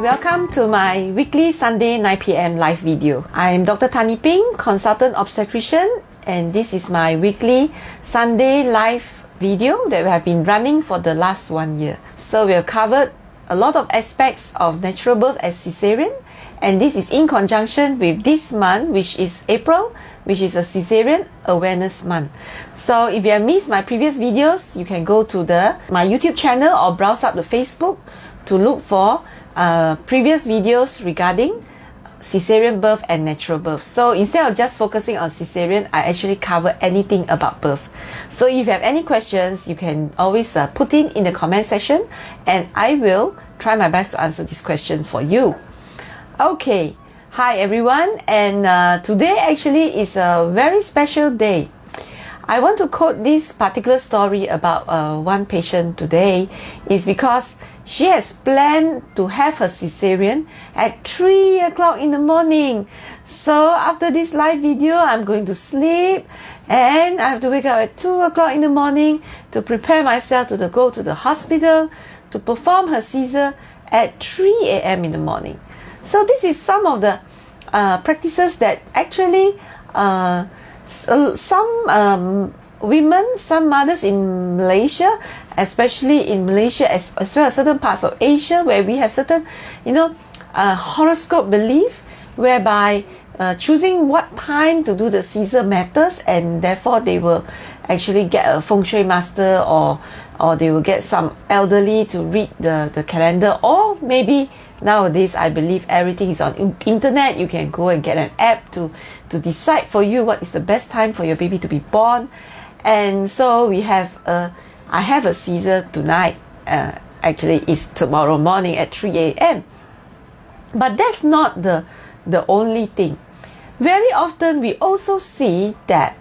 Welcome to my weekly Sunday 9 p.m. live video. I am Dr. Tani Ping, consultant obstetrician, and this is my weekly Sunday live video that we have been running for the last 1 year. So we have covered a lot of aspects of natural birth as cesarean, and this is in conjunction with this month, which is April, which is a cesarean awareness month. So if you have missed my previous videos, you can go to my YouTube channel or browse up the Facebook to look for previous videos regarding cesarean birth and natural birth. So instead of just focusing on cesarean, I actually cover anything about birth. So if you have any questions, you can always put in the comment section, and I will try my best to answer this question for you. Okay, hi everyone, and today actually is a very special day. I want to quote this particular story about one patient today is because she has planned to have her cesarean at 3 o'clock in the morning. So after this live video, I'm going to sleep and I have to wake up at 2 o'clock in the morning to prepare myself to go to the hospital to perform her Caesar at 3 a.m. in the morning. So this is some of the practices that actually some women, some mothers in Malaysia, especially in Malaysia as well as certain parts of Asia where we have certain, horoscope belief whereby choosing what time to do the Caesar matters, and therefore they will actually get a feng shui master or they will get some elderly to read the calendar, or maybe nowadays I believe everything is on internet. You can go and get an app to decide for you what is the best time for your baby to be born. And so I have a Caesar tonight. Actually, it's tomorrow morning at 3 a.m. But that's not the only thing. Very often we also see that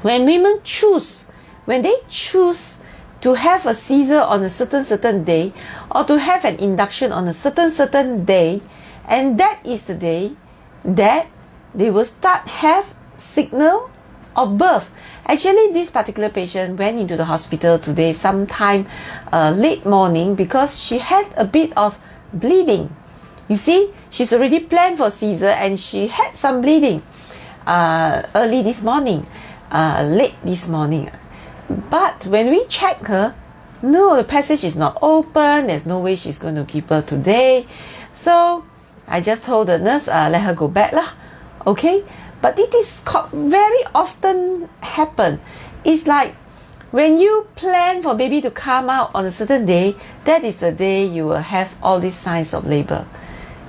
when women choose to have a Caesar on a certain day, or to have an induction on a certain day, and that is the day that they will have signal of birth. Actually, this particular patient went into the hospital today sometime late morning because she had a bit of bleeding. You see, she's already planned for Caesar and she had some bleeding early this morning, late this morning. But when we check her, no, the passage is not open. There's no way she's going to give birth today. So I just told the nurse, let her go back lah. Okay. But it is very often happen. It's like when you plan for baby to come out on a certain day, that is the day you will have all these signs of labor.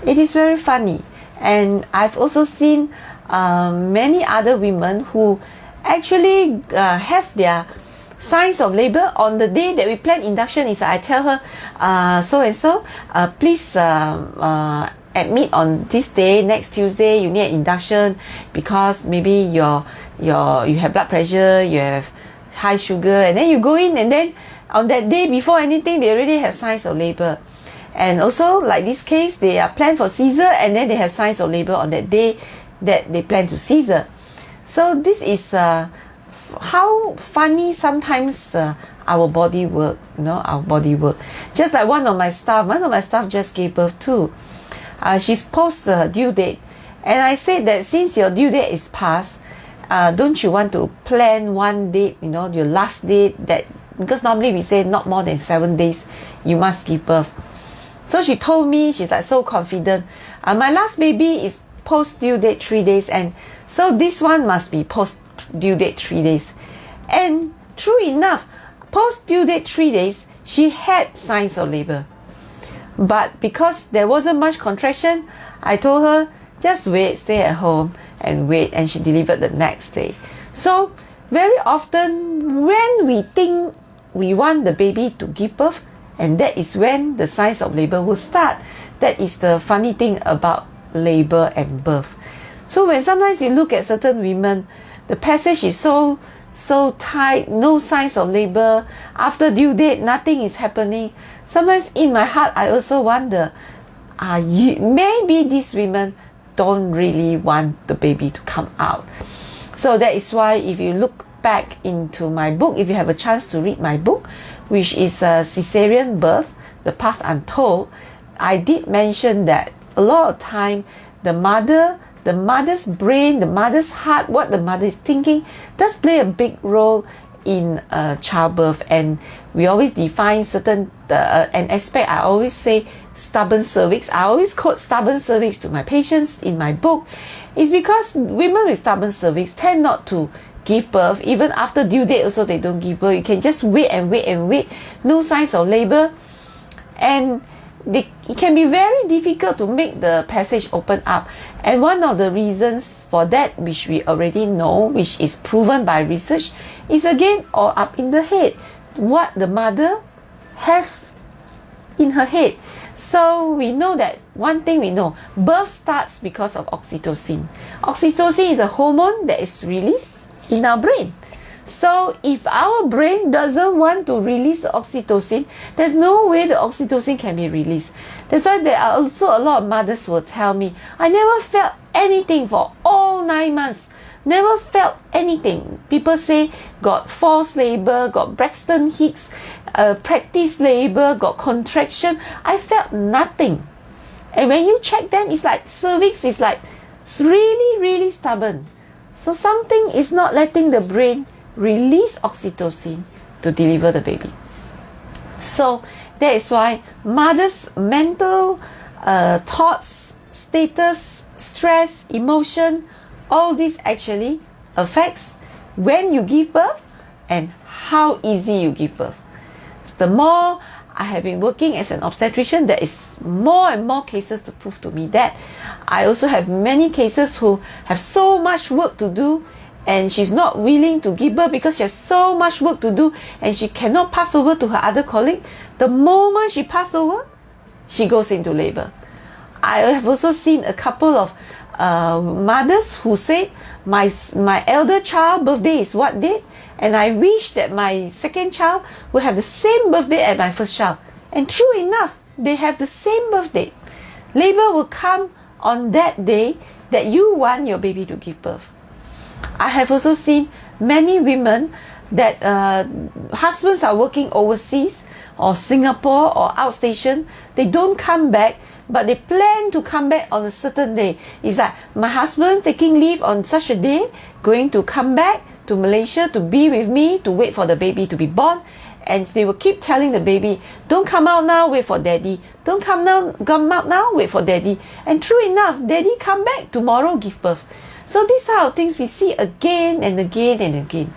It is very funny. And I've also seen many other women who actually have their signs of labor on the day that we plan induction. Is I tell her, so and so, please admit on this day, next Tuesday, you need an induction because maybe you have blood pressure, you have high sugar, and then you go in, and then on that day before anything, they already have signs of labor. And also, like this case, they are planned for Caesar, and then they have signs of labor on that day that they plan to Caesar. So this is how funny sometimes our body work, our body work. Just like one of my staff just gave birth too. She's post due date, and I said that since your due date is past, don't you want to plan one date, your last date, that because normally we say not more than 7 days you must give birth. So she told me, she's like so confident, my last baby is post due date 3 days, and so this one must be post due date 3 days. And true enough, post due date 3 days she had signs of labor. But because there wasn't much contraction, I told her, just wait, stay at home and wait. And she delivered the next day. So very often when we think we want the baby to give birth, and that is when the signs of labor will start. That is the funny thing about labor and birth. So when sometimes you look at certain women, the passage is so tight, no signs of labor, after due date, nothing is happening. Sometimes in my heart, I also wonder, maybe these women don't really want the baby to come out. So that is why if you look back into my book, if you have a chance to read my book, which is Caesarean Birth, The Path Untold, I did mention that a lot of time the mother's brain, the mother's heart, what the mother is thinking does play a big role in childbirth. And we always define certain an aspect. I always say stubborn cervix. I always quote stubborn cervix to my patients in my book. It's because women with stubborn cervix tend not to give birth. Even after due date also they don't give birth. You can just wait and wait and wait. No signs of labor. And it can be very difficult to make the passage open up. And one of the reasons for that, which we already know, which is proven by research, is again all up in the head. What the mother have in her head. So we know that one thing we know, birth starts because of oxytocin. Oxytocin is a hormone that is released in our brain. So if our brain doesn't want to release the oxytocin, there's no way the oxytocin can be released. That's why there are also a lot of mothers will tell me, I never felt anything for all 9 months. Never felt anything. People say got forced labor, got Braxton Hicks, practice labor, got contraction. I felt nothing. And when you check them, it's like cervix is like really, really stubborn. So something is not letting the brain release oxytocin to deliver the baby. So that is why mothers' mental thoughts, status, stress, emotion, all this actually affects when you give birth and how easy you give birth. The more I have been working as an obstetrician, there is more and more cases to prove to me that. I also have many cases who have so much work to do and she's not willing to give birth because she has so much work to do and she cannot pass over to her other colleague. The moment she passes over, she goes into labor. I have also seen a couple of mothers who said, my elder child birthday is what date? And I wish that my second child would have the same birthday as my first child. And true enough, they have the same birthday. Labor will come on that day that you want your baby to give birth. I have also seen many women that husbands are working overseas or Singapore or outstation. They don't come back, but they plan to come back on a certain day. It's like my husband taking leave on such a day, going to come back to Malaysia to be with me, to wait for the baby to be born. And they will keep telling the baby, don't come out now, wait for daddy. Don't come out now, wait for daddy. And true enough, daddy come back tomorrow, give birth. So these are things we see again and again and again.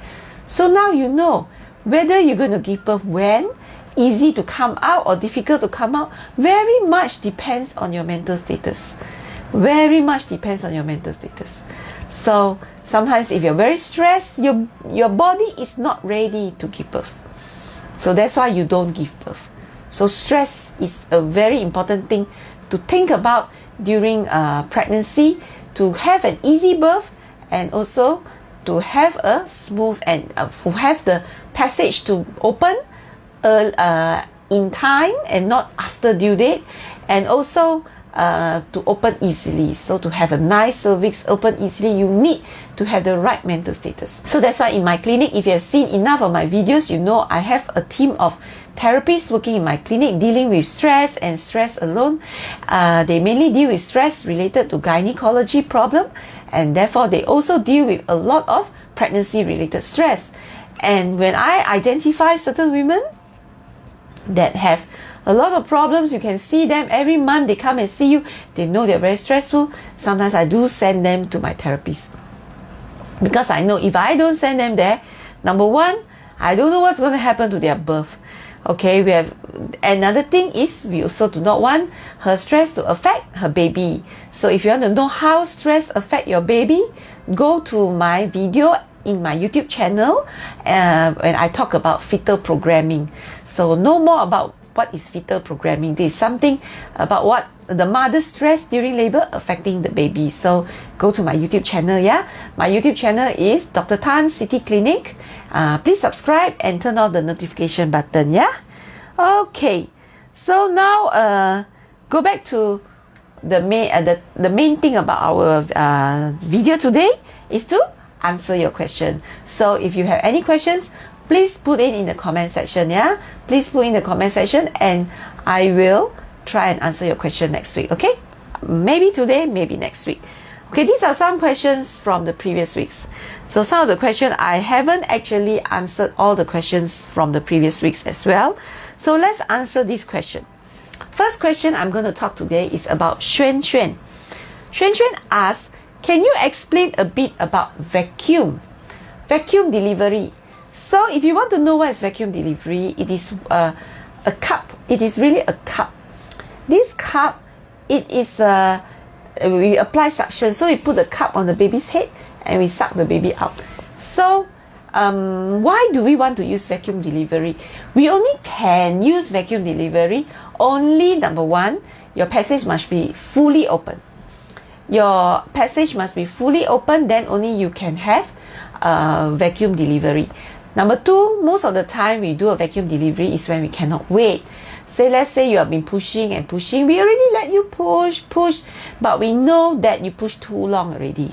So now you know whether you're going to give birth when, easy to come out or difficult to come out, very much depends on your mental status. Very much depends on your mental status. So sometimes if you're very stressed, your body is not ready to give birth. So that's why you don't give birth. So stress is a very important thing to think about during pregnancy, to have an easy birth and also to have a smooth and to have the passage to open in time and not after due date, and also to open easily. So to have a nice cervix open easily, you need to have the right mental status. So that's why in my clinic, if you have seen enough of my videos, you know I have a team of therapists working in my clinic dealing with stress and stress alone. They mainly deal with stress related to gynecology problem, and therefore they also deal with a lot of pregnancy related stress. And when I identify certain women that have a lot of problems, you can see them every month, they come and see you, they know they're very stressful. Sometimes I do send them to my therapist, because I know if I don't send them there, number one, I don't know what's going to happen to their birth. Okay, we have another thing is we also do not want her stress to affect her baby. So if you want to know how stress affect your baby, go to my video in my YouTube channel when I talk about fetal programming. So know more about what is fetal programming. This is something about what the mother's stress during labor affecting the baby. So go to my YouTube channel. Yeah, my YouTube channel is Dr. Tan City Clinic. Please subscribe and turn on the notification button. Yeah. Okay. So now go back to the main thing about our video today is to answer your question. So if you have any questions, please put it in the comment section. Yeah, please put in the comment section and I will try and answer your question next week, okay? Maybe today, maybe next week. Okay, these are some questions from the previous weeks. So some of the questions, I haven't actually answered all the questions from the previous weeks as well. So let's answer this question. First question I'm going to talk today is about Xuan Xuan. Xuan Xuan asks, can you explain a bit about vacuum delivery? So if you want to know what is vacuum delivery, it is a cup. It is really a cup. This cup, it is we apply suction. So we put the cup on the baby's head and we suck the baby out. So why do we want to use vacuum delivery? We only can use vacuum delivery only, number one, your passage must be fully open. Your passage must be fully open, then only you can have vacuum delivery. Number two, most of the time we do a vacuum delivery is when we cannot wait. Let's say you have been pushing and pushing. We already let you push, but we know that you push too long already.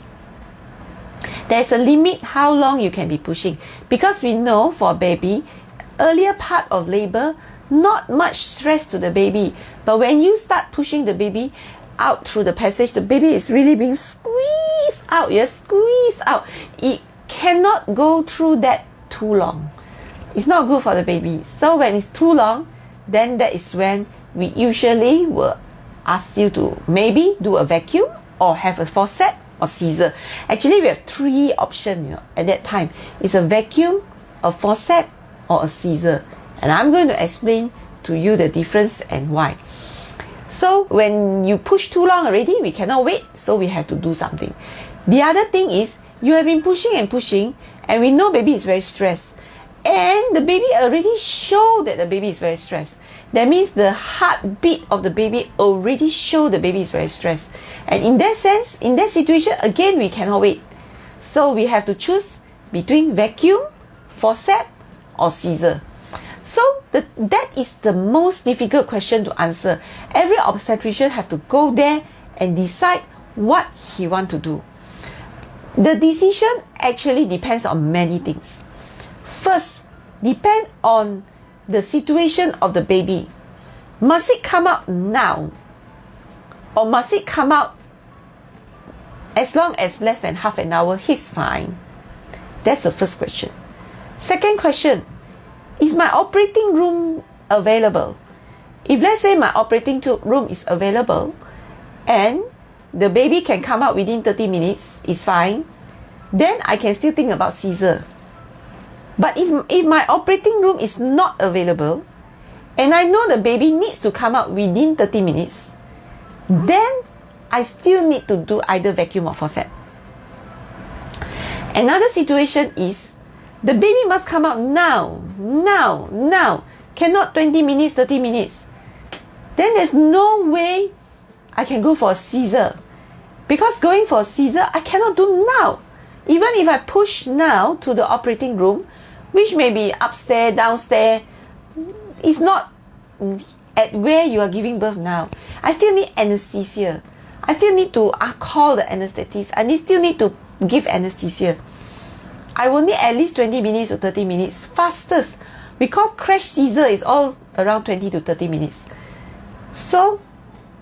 There's a limit how long you can be pushing, because we know for baby, earlier part of labor, not much stress to the baby. But when you start pushing the baby out through the passage, the baby is really being squeezed out. Yes, squeezed out. It cannot go through that too long. It's not good for the baby. So when it's too long, then that is when we usually will ask you to maybe do a vacuum or have a forcep or scissor. Actually, we have three options at that time. It's a vacuum, a forcep, or a scissor. And I'm going to explain to you the difference and why. So when you push too long already, we cannot wait, so we have to do something. The other thing is, you have been pushing and pushing, and we know baby is very stressed. And the baby already show that the baby is very stressed. That means the heartbeat of the baby already show the baby is very stressed. And in that sense, in that situation, again, we cannot wait. So we have to choose between vacuum, forcep, or scissor. So that is the most difficult question to answer. Every obstetrician have to go there and decide what he want to do. The decision actually depends on many things. First, depend on the situation of the baby. Must it come out now? Or must it come out as long as less than half an hour? He's fine. That's the first question. Second question, is my operating room available? If let's say my operating room is available and the baby can come out within 30 minutes, it's fine, then I can still think about scissor. But if my operating room is not available and I know the baby needs to come out within 30 minutes, then I still need to do either vacuum or forcep. Another situation is the baby must come out now. Cannot 20 minutes, 30 minutes. Then there's no way I can go for a scissor. Because going for a scissor, I cannot do now. Even if I push now to the operating room, which may be upstairs, downstairs, it's not at where you are giving birth now. I still need anesthesia. I still need to call the anesthetist. I still need to give anesthesia. I will need at least 20 minutes to 30 minutes. Fastest. We call crash scissor is all around 20 to 30 minutes. So,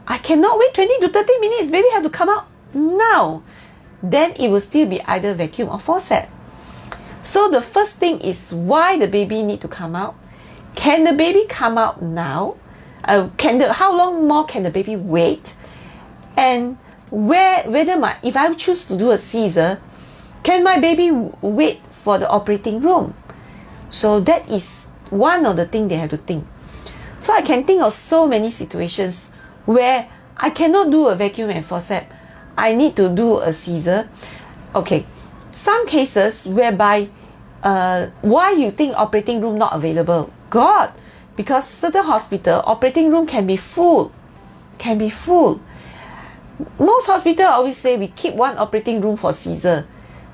I cannot wait 20 to 30 minutes. Baby have to come out now. Then it will still be either vacuum or forcep. So the first thing is why the baby need to come out. Can the baby come out now? How long more can the baby wait? And if I choose to do a scissor, can my baby wait for the operating room? So that is one of the things they have to think. So I can think of so many situations where I cannot do a vacuum and forcep. I need to do a scissor. Okay, some cases whereby why you think operating room not available? God, because certain hospital operating room can be full. Most hospital always say we keep one operating room for scissor.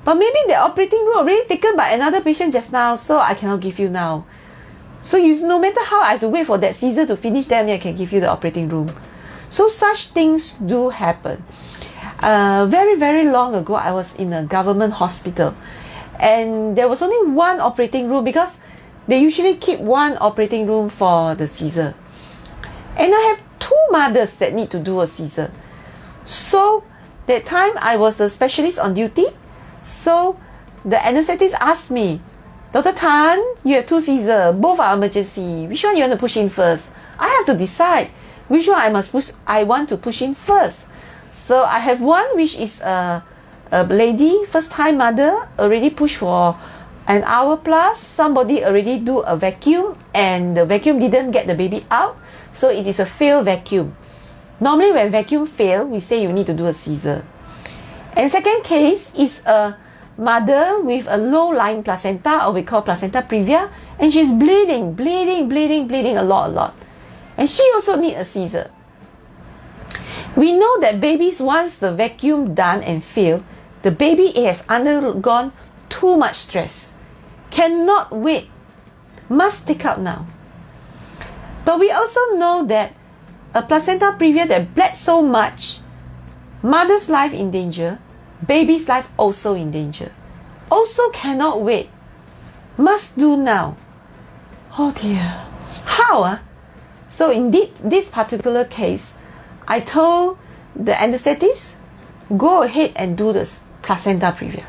But maybe the operating room already taken by another patient just now, so I cannot give you now. So no matter how I have to wait for that scissor to finish, then I can give you the operating room. So such things do happen. Very, very long ago, I was in a government hospital. And there was only one operating room because they usually keep one operating room for the scissor. And I have 2 mothers that need to do a Caesar. So that time I was the specialist on duty. So the anesthetist asked me, Dr. Tan, you have 2 Caesar, both are emergency. Which one you want to push in first? I have to decide which one I want to push in first. So I have one which is a lady, first time mother, already pushed for an hour plus. Somebody already do a vacuum and the vacuum didn't get the baby out. So it is a failed vacuum. Normally when vacuum fail, we say you need to do a Caesar. And second case is a mother with a low-lying placenta, or we call placenta previa, and she's bleeding a lot. And she also need a Caesar. We know that babies, once the vacuum done and fail, the baby has undergone too much stress. Cannot wait. Must take out now. But we also know that a placenta previa that bled so much, mother's life in danger, baby's life also in danger. Also cannot wait. Must do now. Oh dear. How? So indeed, this particular case, I told the anesthetist, go ahead and do the placenta previa.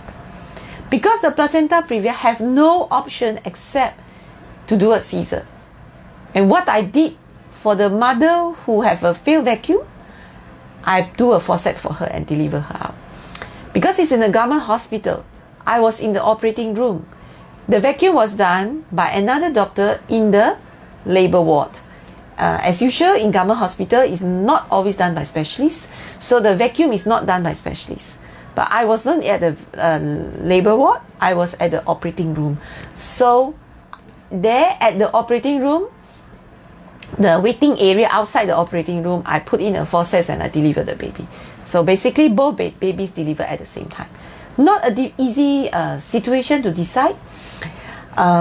Because the placenta previa have no option except to do a Caesar. And what I did for the mother who have a failed vacuum, I do a forcep for her and deliver her out. Because it's in a government hospital, I was in the operating room. The vacuum was done by another doctor in the labor ward. As usual, in government hospital, it's not always done by specialists. So the vacuum is not done by specialists. But I wasn't at the labor ward. I was at the operating room. So there at the operating room, the waiting area outside the operating room, I put in a forceps and I delivered the baby. So basically, both babies deliver at the same time. Not an easy situation to decide.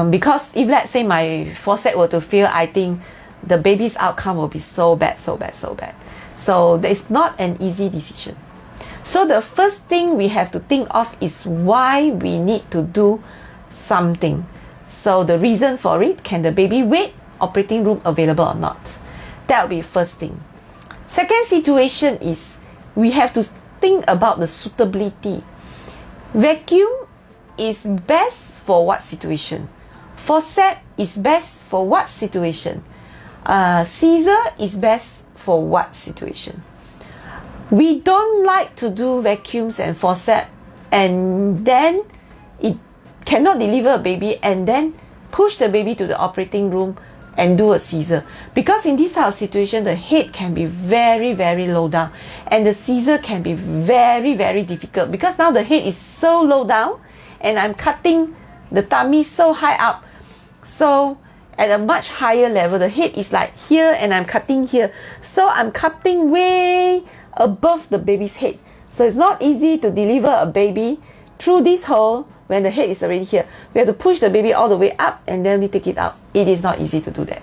Because if let's say my forceps were to fail, I think the baby's outcome will be so bad. So it's not an easy decision. So the first thing we have to think of is why we need to do something. So the reason for it, can the baby wait? Operating room available or not? That will be first thing. Second situation is we have to think about the suitability. Vacuum is best for what situation? Forcep is best for what situation? Caesar is best for what situation? We don't like to do vacuums and forceps and then it cannot deliver a baby and then push the baby to the operating room and do a Caesar. Because in this type of situation, the head can be very low down and the Caesar can be very difficult because now the head is so low down and I'm cutting the tummy so high up. So at a much higher level, the head is like here and I'm cutting here. So I'm cutting way above the baby's head. So it's not easy to deliver a baby through this hole when the head is already here. We have to push the baby all the way up and then we take it out. It is not easy to do that.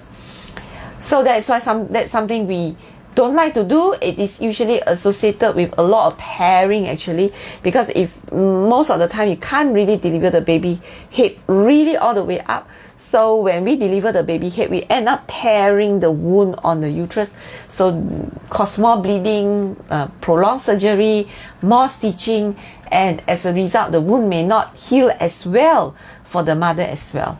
So that's why that's something we don't like to do. It is usually associated with a lot of tearing actually, because if most of the time you can't really deliver the baby head really all the way up. So when we deliver the baby head, we end up tearing the wound on the uterus. So cause more bleeding, prolonged surgery, more stitching, and as a result, the wound may not heal as well for the mother as well.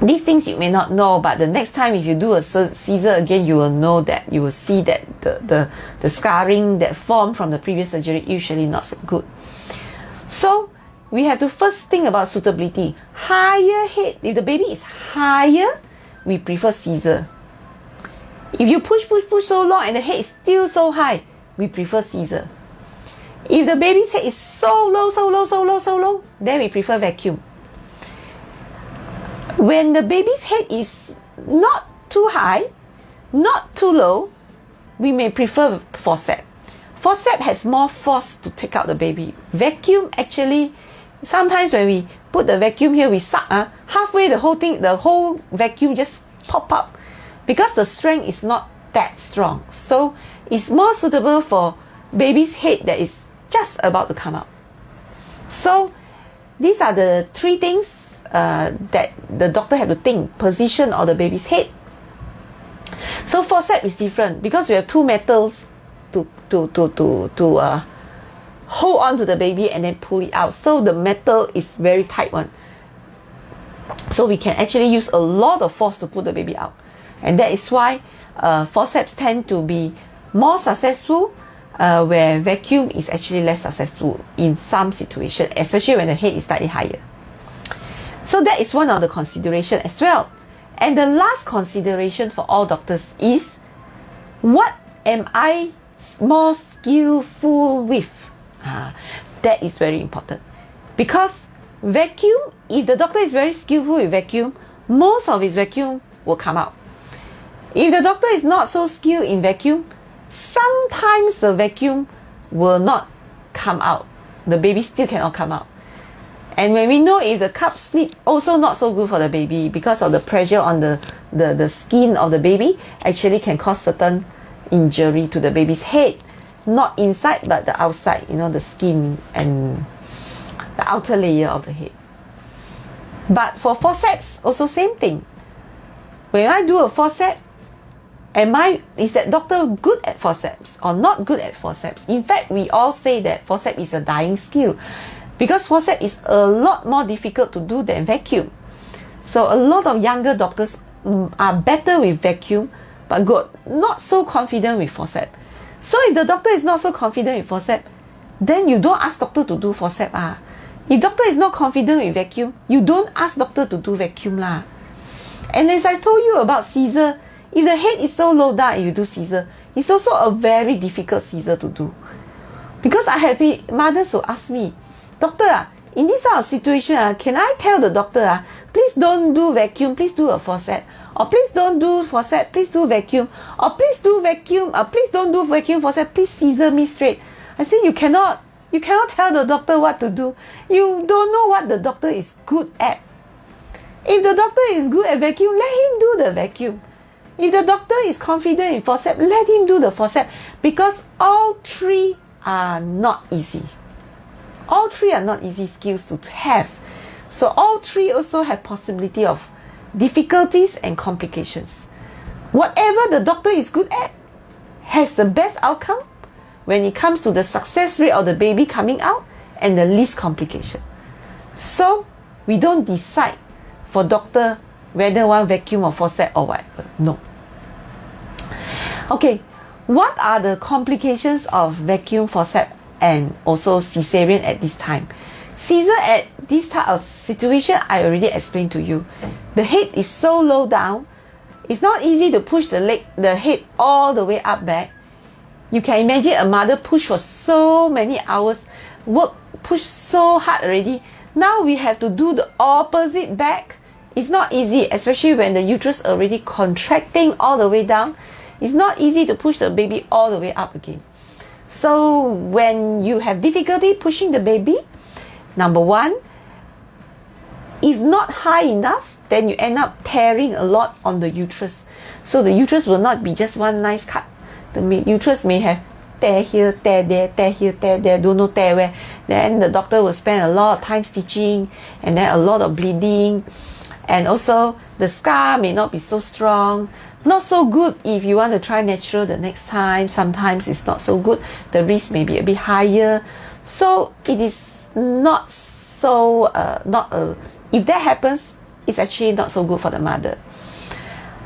These things you may not know, but the next time if you do a Caesar again, you will know that, you will see that the scarring that formed from the previous surgery usually not so good. So we have to first think about suitability. Higher head, if the baby is higher, we prefer Caesar. If you push so long and the head is still so high, we prefer Caesar. If the baby's head is so low, then we prefer vacuum. When the baby's head is not too high, not too low, we may prefer forcep. Forcep has more force to take out the baby. Vacuum actually, sometimes when we put the vacuum here, we suck. Halfway the whole vacuum just pop up because the strength is not that strong. So it's more suitable for baby's head that is just about to come out. So these are the 3 things that the doctor have to think. Position of the baby's head, So forcep is different because we have two metals to hold on to the baby and then pull it out. So the metal is very tight one. So we can actually use a lot of force to pull the baby out. And that is why forceps tend to be more successful where vacuum is actually less successful in some situations, especially when the head is slightly higher. So that is one of the consideration as well. And the last consideration for all doctors is, what am I more skillful with? That is very important. Because vacuum, if the doctor is very skillful with vacuum, most of his vacuum will come out. If the doctor is not so skilled in vacuum, sometimes the vacuum will not come out. The baby still cannot come out. And when we know if the cup slip, also not so good for the baby because of the pressure on the skin of the baby, actually can cause certain injury to the baby's head. Not inside but the outside, the skin and the outer layer of the head. But for forceps, also same thing. When I do a forceps, is that doctor good at forceps or not good at forceps? In fact, we all say that forceps is a dying skill because forceps is a lot more difficult to do than vacuum. So a lot of younger doctors are better with vacuum but not so confident with forceps. So if the doctor is not so confident with forceps, then you don't ask doctor to do forceps. If doctor is not confident with vacuum, you don't ask doctor to do vacuum lah. And as I told you about scissor, if the head is so low down and you do scissor, it's also a very difficult scissor to do. Because I have mothers who ask me, doctor, in this kind of situation, can I tell the doctor, please don't do vacuum, please do a forceps. Or please don't do forceps, please do vacuum. Or please do vacuum, or please don't do vacuum forceps, please scissor me straight. I say you cannot tell the doctor what to do. You don't know what the doctor is good at. If the doctor is good at vacuum, let him do the vacuum. If the doctor is confident in forceps, let him do the forceps. Because all three are not easy. All three are not easy skills to have. So all three also have possibility of difficulties and complications. Whatever the doctor is good at has the best outcome when it comes to the success rate of the baby coming out and the least complication. So we don't decide for doctor whether one vacuum or forceps or whatever. No. Okay, what are the complications of vacuum, forceps and also cesarean at this time? Scissor at this type of situation, I already explained to you. The head is so low down, it's not easy to push the head all the way up back. You can imagine a mother push for so many hours, push so hard already. Now we have to do the opposite back. It's not easy, especially when the uterus already contracting all the way down. It's not easy to push the baby all the way up again. So when you have difficulty pushing the baby, number one, if not high enough, then you end up tearing a lot on the uterus. So the uterus will not be just one nice cut. The uterus may have tear here, tear there, tear here, tear there, don't know tear where. Then the doctor will spend a lot of time stitching and then a lot of bleeding. And also the scar may not be so strong. Not so good if you want to try natural the next time. Sometimes it's not so good. The risk may be a bit higher. So it is not so, if that happens, it's actually not so good for the mother.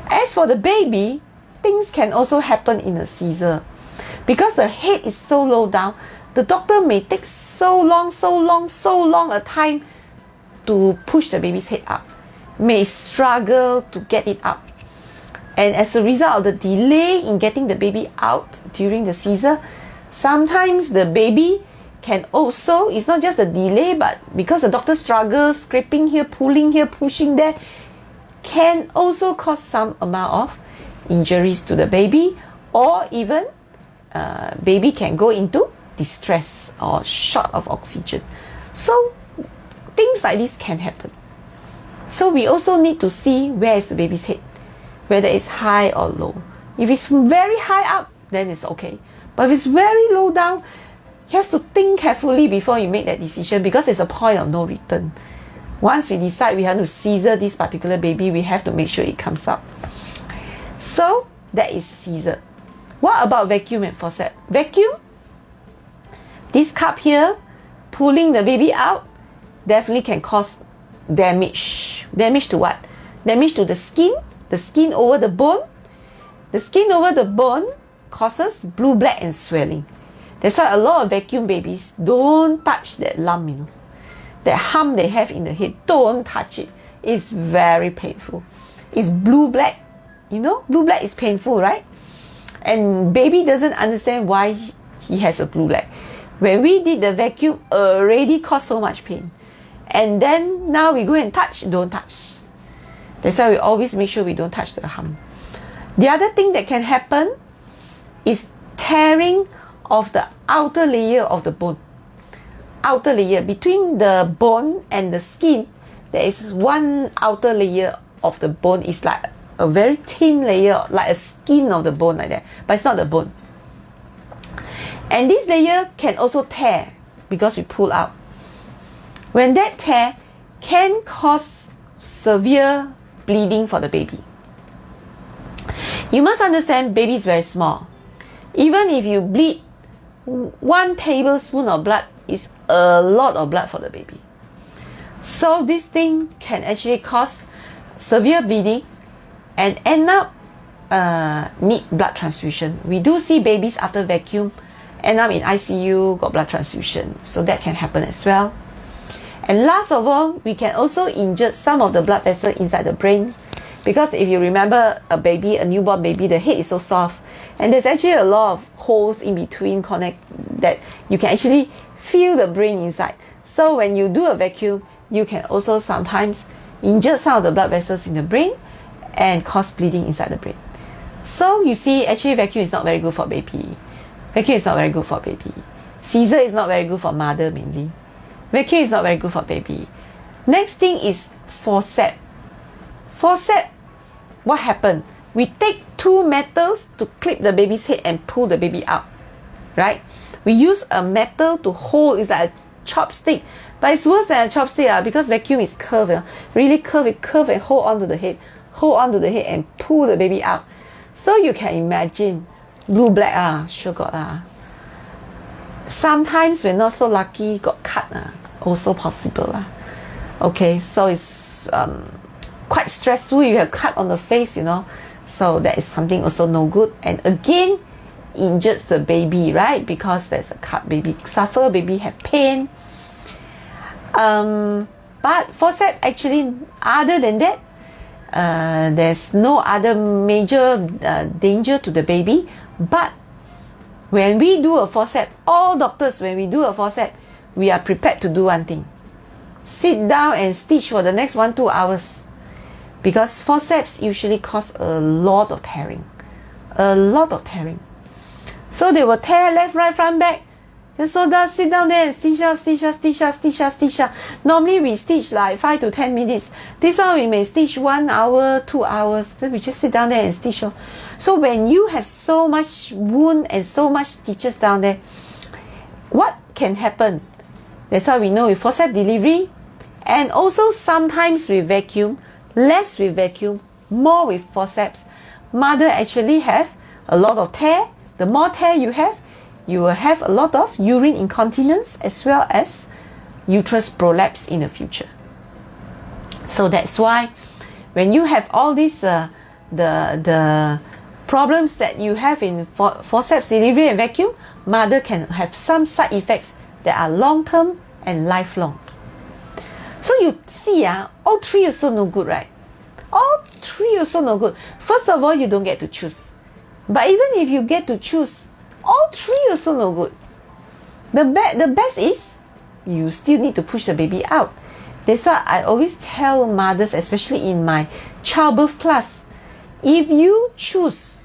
As for the baby, things can also happen in a scissor. Because the head is so low down, the doctor may take so long a time to push the baby's head up. May struggle to get it up. And as a result of the delay in getting the baby out during the scissor, sometimes the baby can also, it's not just the delay, but because the doctor struggles, scraping here, pulling here, pushing there, can also cause some amount of injuries to the baby, or even baby can go into distress or short of oxygen. So things like this can happen. So we also need to see where is the baby's head, whether it's high or low. If it's very high up, then it's okay. But if it's very low down, you have to think carefully before you make that decision, because there's a point of no return. Once we decide we have to scissor this particular baby, we have to make sure it comes out. So that is scissor. What about vacuum and forceps? Vacuum, this cup here, pulling the baby out, definitely can cause damage. Damage to what? Damage to the skin over the bone. The skin over the bone causes blue, black and swelling. That's why a lot of vacuum babies don't touch that lump, you know. That hump they have in the head, don't touch it. It's very painful. It's blue, black. You know, blue, black is painful, right? And baby doesn't understand why he has a blue, black. When we did the vacuum, already caused so much pain. And then now we go and touch, don't touch. That's why we always make sure we don't touch the hump. The other thing that can happen is tearing of the outer layer of the bone. Outer layer, between the bone and the skin, there is one outer layer of the bone. It's like a very thin layer, like a skin of the bone like that, but it's not the bone. And this layer can also tear because we pull out. When that tear can cause severe bleeding for the baby. You must understand, baby is very small. Even if you bleed 1 tablespoon of blood, is a lot of blood for the baby. So this thing can actually cause severe bleeding and end up need blood transfusion. We do see babies after vacuum end up in ICU, got blood transfusion. So that can happen as well. And last of all, we can also injure some of the blood vessels inside the brain. Because if you remember a baby, a newborn baby, the head is so soft. And there's actually a lot of holes in between that you can actually feel the brain inside. So when you do a vacuum, you can also sometimes injure some of the blood vessels in the brain and cause bleeding inside the brain. So you see, actually vacuum is not very good for baby. Vacuum is not very good for baby. Scissor is not very good for mother mainly. Vacuum is not very good for baby. Next thing is forcep. Forcep, what happened? We take 2 metals to clip the baby's head and pull the baby out, right? We use a metal to hold, it's like a chopstick, but it's worse than a chopstick because vacuum is curved, really curve and hold onto the head and pull the baby out. So you can imagine, blue, black, sure got Sometimes we're not so lucky, got cut, also possible. Okay, so it's quite stressful if you have cut on the face, you know. So that is something also no good. And again, injures the baby, right? Because there's a cut, baby suffer, baby have pain. But forceps actually, other than that, there's no other major danger to the baby. But when we do a forceps, all doctors, when we do a forceps, we are prepared to do one thing. Sit down and stitch for the next 1-2 hours. Because forceps usually cause a lot of tearing. A lot of tearing. So they will tear left, right, front, back. Just so that sit down there and stitch. Normally we stitch like 5 to 10 minutes. This one we may stitch 1 hour, 2 hours. Then we just sit down there and stitch. So when you have so much wound and so much stitches down there, what can happen? That's why we know with forceps delivery, and also sometimes with vacuum, less with vacuum, more with forceps, mother actually have a lot of tear. The more tear you will have a lot of urine incontinence as well as uterus prolapse in the future. So that's why when you have all these the problems that you have in forceps delivery and vacuum, mother can have some side effects that are long-term and lifelong. So you see, all 3 also no good, right? All 3 also no good. First of all, you don't get to choose. But even if you get to choose, all 3 also no good. The best is you still need to push the baby out. That's why I always tell mothers, especially in my childbirth class, if you choose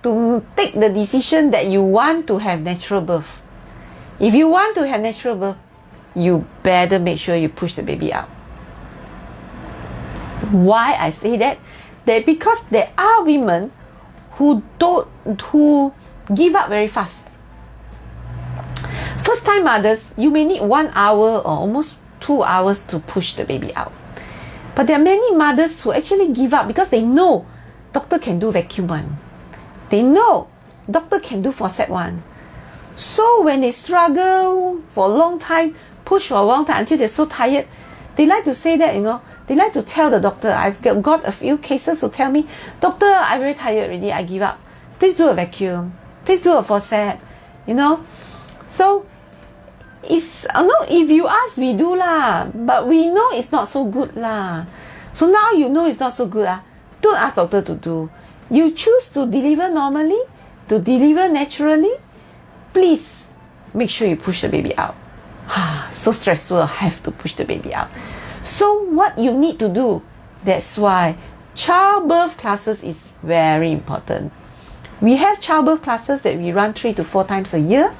to take the decision that you want to have natural birth, if you want to have natural birth, you better make sure you push the baby out. Why I say that? Because there are women who give up very fast. First time mothers, you may need 1 hour or almost 2 hours to push the baby out. But there are many mothers who actually give up because they know doctor can do vacuum one. They know doctor can do forcep one. So when they struggle for a long time, push for a long time until they're so tired, they like to say that, they like to tell the doctor. I've got a few cases who tell me, doctor, I'm very tired already, I give up. Please do a vacuum. Please do a forcep. So it's if you ask, we do lah, but we know it's not so good lah. So now you know it's not so good lah. Don't ask doctor to do. You choose to deliver normally, to deliver naturally. Please make sure you push the baby out. So stressful, I have to push the baby out. So what you need to do, that's why childbirth classes is very important. We have childbirth classes that we run 3 to 4 times a year.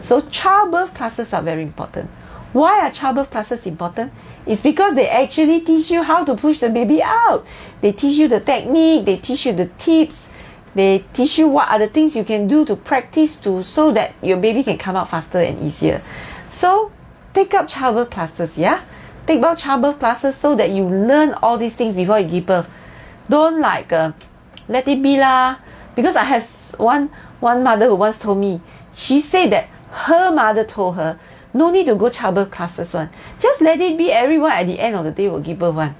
So childbirth classes are very important. Why are childbirth classes important? It's because they actually teach you how to push the baby out. They teach you the technique, they teach you the tips, they teach you what are the things you can do to practice so that your baby can come out faster and easier. So take up childbirth classes, yeah? Take up childbirth classes so that you learn all these things before you give birth. Don't let it be lah. Because I have one mother who once told me, she said that her mother told her, no need to go childbirth classes one. Just let it be, everyone at the end of the day will give birth one.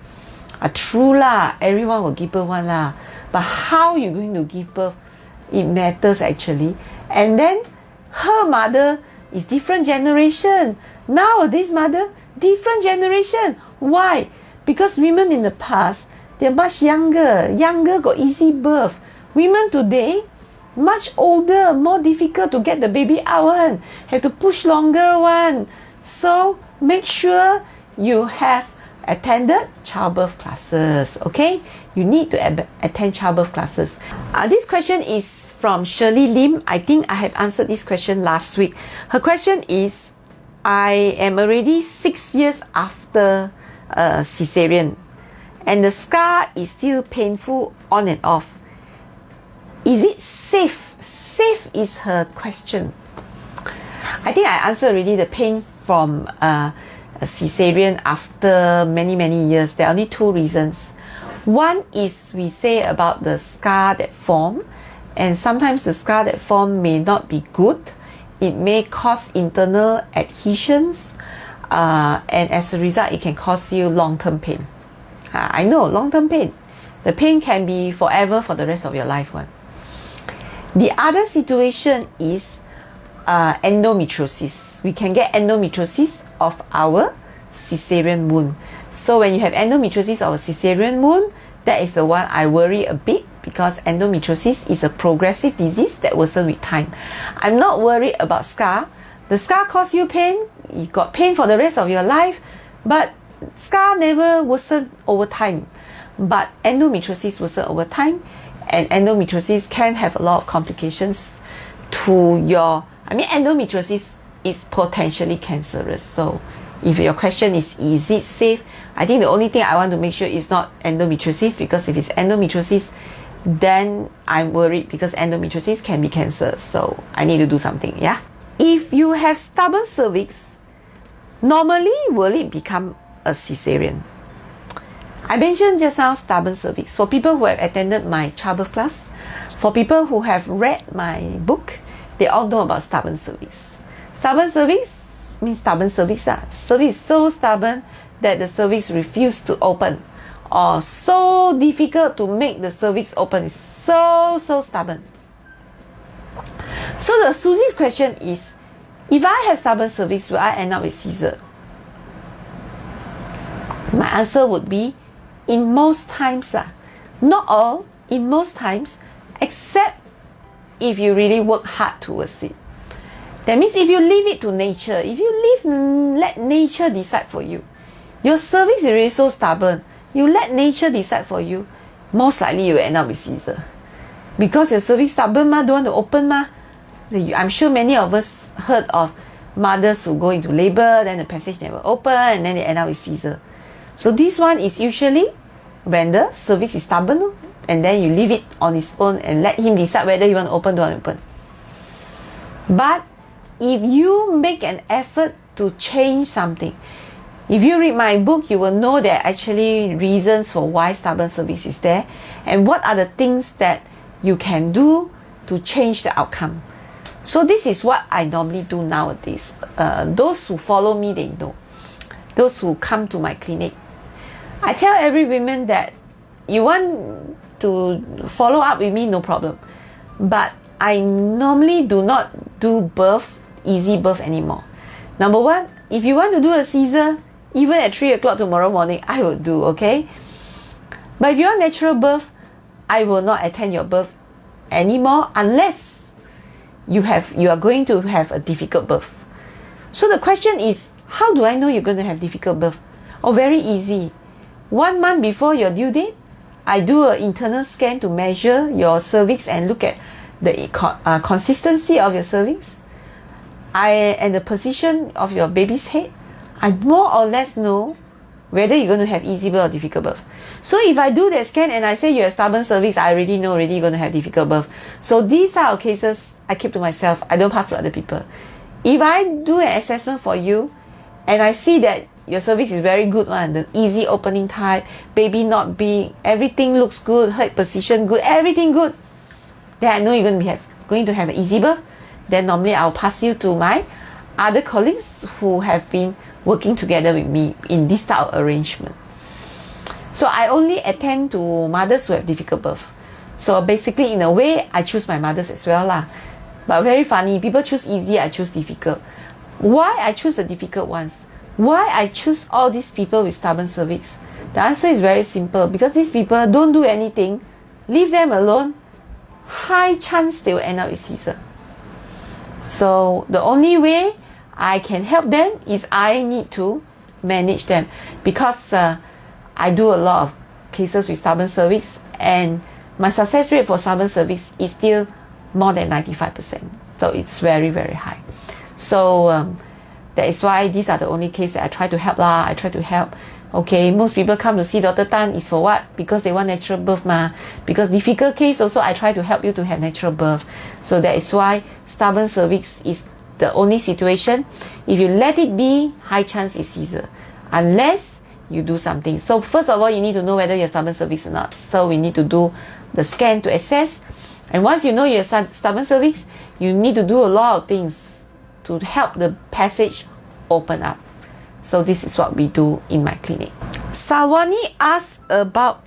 True lah, everyone will give birth one lah. But how you going to give birth, it matters actually. And then her mother is different generation. Nowadays mother, different generation. Why? Because women in the past, they're much younger. Younger got easy birth. Women today, much older, more difficult to get the baby out one. Have to push longer one. So make sure you have attended childbirth classes. Okay, you need to attend childbirth classes. This question is from Shirley Lim. I think I have answered this question last week. Her question is, I am already 6 years after cesarean and the scar is still painful on and off. Is it safe? Safe is her question. I think I answered already the pain from a cesarean after many years. There are only 2 reasons. One is we say about the scar that form, and sometimes the scar that form may not be good. It may cause internal adhesions, and as a result it can cause you long-term pain. I know, long-term pain. The pain can be forever, for the rest of your life one. The other situation is endometriosis. We can get endometriosis of our cesarean wound. So when you have endometriosis of a cesarean wound, that is the one I worry a bit, because endometriosis is a progressive disease that worsens with time. I'm not worried about scar. The scar causes you pain, you got pain for the rest of your life, but scar never worsen over time. But endometriosis worsens over time, and endometriosis can have a lot of complications to your... endometriosis is potentially cancerous. So if your question is it safe? I think the only thing I want to make sure is not endometriosis, because if it's endometriosis, then I'm worried, because endometriosis can be cancer. So I need to do something, yeah? If you have stubborn cervix, normally will it become a cesarean? I mentioned just now stubborn cervix. For people who have attended my childbirth class, for people who have read my book, they all know about stubborn cervix. Stubborn cervix means stubborn cervix. Cervix is so stubborn that the cervix refuses to open, or so difficult to make the cervix open. It's so stubborn. So the Susie's question is, if I have stubborn cervix, will I end up with scissor? My answer would be, in most times not all, in most times, except if you really work hard towards it. That means if you leave it to nature, if you let nature decide for you, your cervix is really so stubborn, you let nature decide for you, most likely you will end up with scissor. Because your cervix stubborn don't want to open I'm sure many of us heard of mothers who go into labor, then the passage never open, and then they end up with scissor. So this one is usually when the cervix is stubborn, and then you leave it on its own and let him decide whether you want to open or don't open. But if you make an effort to change something, If you read my book, you will know there are actually reasons for why stubborn cervix is there and what are the things that you can do to change the outcome. So this is what I normally do nowadays. Those who follow me, they know. Those who come to my clinic, I tell every woman that you want to follow up with me, no problem. But I normally do not do easy birth anymore. Number one, if you want to do a scissor, even at 3 o'clock tomorrow morning, I will do, okay? But if you want natural birth, I will not attend your birth anymore unless you are going to have a difficult birth. So the question is, how do I know you're going to have difficult birth? Oh, very easy. 1 month before your due date, I do an internal scan to measure your cervix and look at the consistency of your cervix and the position of your baby's head. I more or less know whether you're going to have easy birth or difficult birth. So if I do that scan and I say you have stubborn cervix, I already know you're going to have difficult birth. So these type of cases, I keep to myself. I don't pass to other people. If I do an assessment for you and I see that your cervix is very good one, the easy opening type, baby not big, everything looks good, head position good, everything good, then I know you're going to have an easy birth. Then normally I'll pass you to my other colleagues who have been working together with me in this type of arrangement. So I only attend to mothers who have difficult birth. So basically, in a way, I choose my mothers as well lah. But very funny, people choose easy, I choose difficult. Why I choose the difficult ones? Why I choose all these people with stubborn cervix? The answer is very simple. Because these people don't do anything, leave them alone, high chance they will end up with scissor. So the only way I can help them is I need to manage them, because I do a lot of cases with stubborn cervix and my success rate for stubborn cervix is still more than 95%. So it's very, very high. So that is why these are the only cases that I try to help lah. I try to help. Okay, most people come to see Dr. Tan is for what? Because they want natural birth ma. Because difficult case also, I try to help you to have natural birth. So that is why stubborn cervix is the only situation. If you let it be, high chance is scissor. Unless you do something. So first of all, you need to know whether you're stubborn cervix or not. So we need to do the scan to assess. And once you know you're stubborn cervix, you need to do a lot of things to help the passage open up. So this is what we do in my clinic. Salwani asked about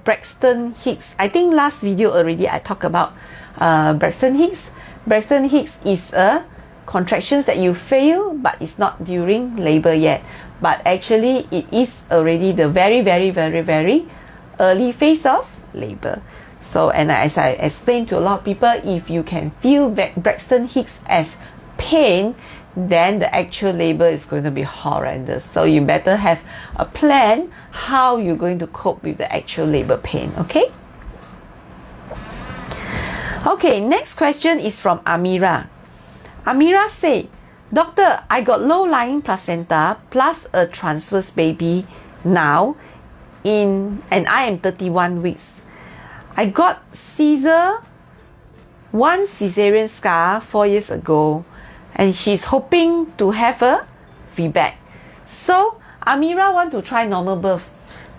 Braxton Hicks. I think last video already I talked about Braxton Hicks. Braxton Hicks is a contractions that you feel, but it's not during labor yet. But actually it is already the very, very, very, very early phase of labor. So, and as I explained to a lot of people, if you can feel Braxton Hicks as pain, then the actual labor is going to be horrendous. So you better have a plan how you're going to cope with the actual labor pain, okay? Okay, next question is from Amira. Amira say, Doctor, I got low-lying placenta plus a transverse baby now and I am 31 weeks. I got one caesarean scar 4 years ago, and she's hoping to have a VBAC. So Amira want to try normal birth.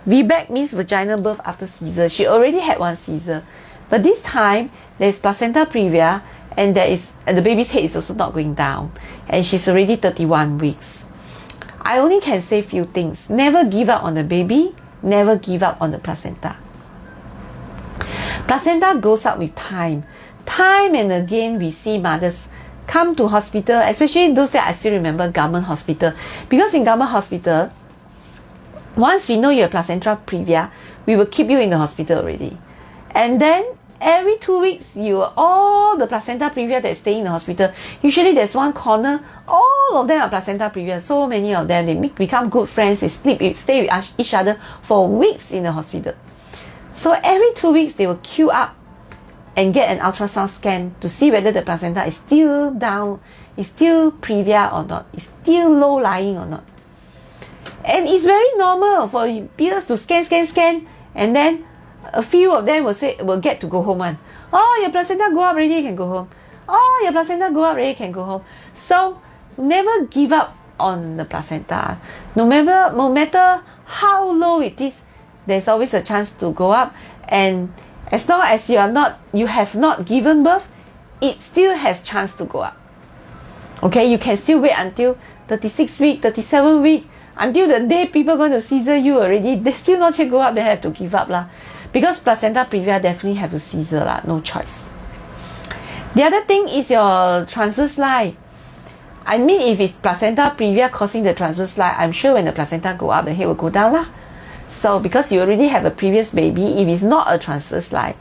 VBAC means vaginal birth after scissor. She already had one scissor, but this time there's placenta previa and the baby's head is also not going down, and she's already 31 weeks. I only can say few things. Never give up on the baby, never give up on the placenta. Placenta goes up with time. Time and again we see mothers come to hospital, especially those that I still remember government hospital. Because in government hospital, once we know you have placenta previa, we will keep you in the hospital already. And then every 2 weeks, all the placenta previa that stay in the hospital, usually there's one corner, all of them are placenta previa, so many of them, they become good friends, they stay with each other for weeks in the hospital. So every 2 weeks, they will queue up and get an ultrasound scan to see whether the placenta is still down, is still previa or not, is still low-lying or not. And it's very normal for peers to scan, and then a few of them will get to go home one. Oh, your placenta go up already, you can go home. Oh, your placenta go up already, you can go home. So never give up on the placenta. No matter how low it is, there's always a chance to go up. And as long as you have not given birth, it still has chance to go up. Okay, you can still wait until 36 week, 37 week, until the day people going to Caesar you already. They still not yet go up, they have to give up lah. Because placenta previa definitely have to Caesar lah, no choice. The other thing is your transverse line. I mean, if it's placenta previa causing the transverse line, I'm sure when the placenta go up, the head will go down lah. So because you already have a previous baby, if it's not a transverse line,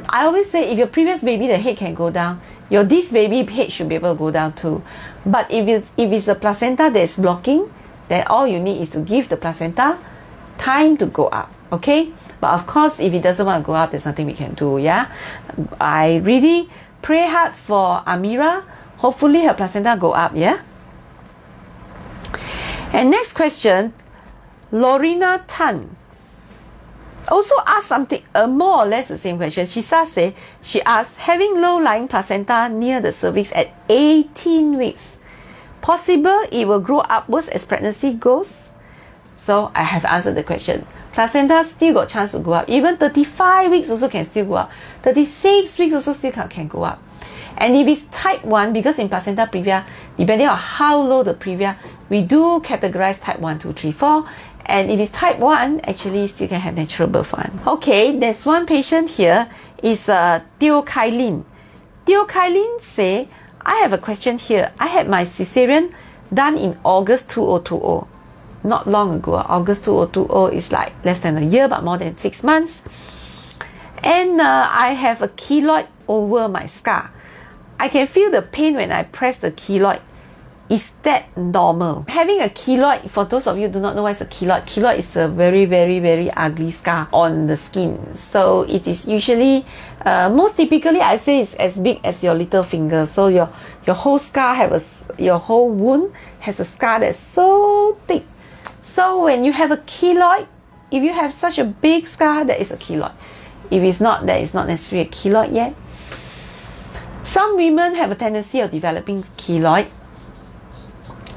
I always say if your previous baby, the head can go down, your this baby head should be able to go down too. But if it's a placenta that's blocking, then all you need is to give the placenta time to go up. Okay? But of course, if it doesn't want to go up, there's nothing we can do. Yeah? I really pray hard for Amira. Hopefully her placenta go up. Yeah? And next question, Lorena Tan also asked something, more or less the same question. She asked, having low-lying placenta near the cervix at 18 weeks, possible it will grow upwards as pregnancy goes? So I have answered the question. Placenta still got chance to go up. Even 35 weeks also can still go up. 36 weeks also still can go up. And if it's type 1, because in placenta previa, depending on how low the previa, we do categorize type 1, 2, 3, 4. And if it's type 1, actually still can have natural birth one. Okay, there's one patient here, is Teo Kailin. Teo Kailin say, I have a question here. I had my cesarean done in August 2020. Not long ago. August 2020 is like less than a year, but more than 6 months. And I have a keloid over my scar. I can feel the pain when I press the keloid. Is that normal? Having a keloid, for those of you who do not know what is a keloid, keloid is a very, very, very ugly scar on the skin. So it is usually, most typically I say it's as big as your little finger. So your whole scar your whole wound has a scar that's so thick. So when you have a keloid, if you have such a big scar, that is a keloid. If it's not, that is not necessarily a keloid yet. Some women have a tendency of developing keloid.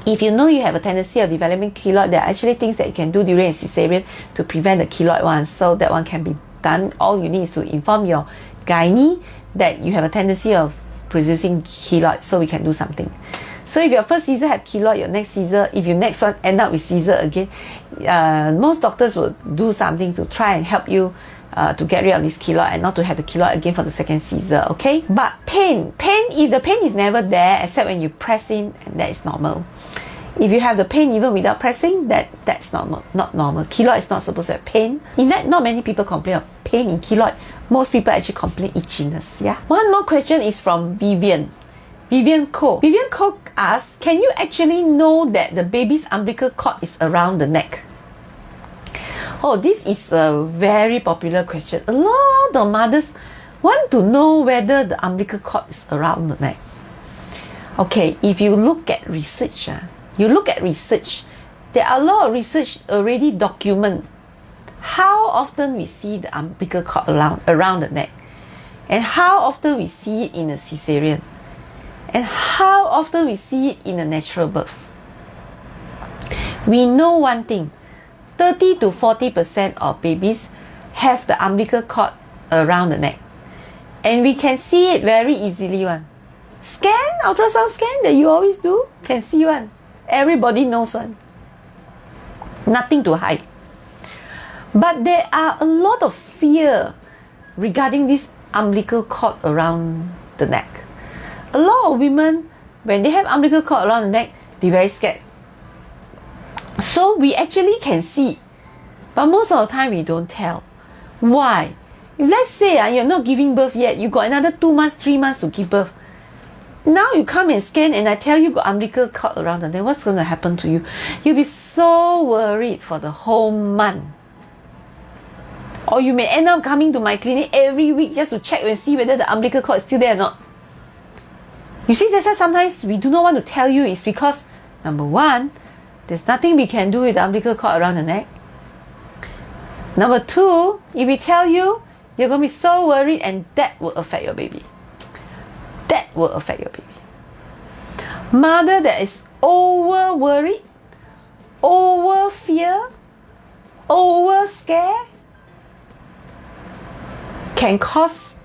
If you know you have a tendency of developing keloid, there are actually things that you can do during a cesarean to prevent the keloid one. So that one can be done. All you need is to inform your gynae that you have a tendency of producing keloid, so we can do something. So if your first Caesar have keloid, your next Caesar, if your next one end up with Caesar again, most doctors will do something to try and help you to get rid of this keloid and not to have the keloid again for the second Caesar, okay? But pain, if the pain is never there except when you press in, and that is normal. If you have the pain even without pressing, that's not normal. Keloid is not supposed to have pain. In fact, not many people complain of pain in keloid. Most people actually complain itchiness. Yeah. One more question is from Vivian. Vivian Ko. Vivian Ko asks, can you actually know that the baby's umbilical cord is around the neck? Oh, this is a very popular question. A lot of mothers want to know whether the umbilical cord is around the neck. Okay, if you look at research, there are a lot of research already document how often we see the umbilical cord around the neck, and how often we see it in a cesarean, and how often we see it in a natural birth. We know one thing, 30 to 40% of babies have the umbilical cord around the neck. And we can see it very easily one. Scan, ultrasound scan that you always do, can see one. Everybody knows one. Nothing to hide. But there are a lot of fear regarding this umbilical cord around the neck. A lot of women, when they have umbilical cord around the neck, they're very scared. So we actually can see, but most of the time we don't tell. Why? If let's say you're not giving birth yet, you got another 2 months, 3 months to give birth. Now you come and scan and I tell you got umbilical cord around the neck, what's going to happen to you? You'll be so worried for the whole month. Or you may end up coming to my clinic every week just to check and see whether the umbilical cord is still there or not. You see, that's why sometimes we do not want to tell you, is because, number one, there's nothing we can do with the umbilical cord around the neck. Number two, if we tell you, you're going to be so worried and that will affect your baby. That will affect your baby. Mother that is over worried, over fear, over scare can cause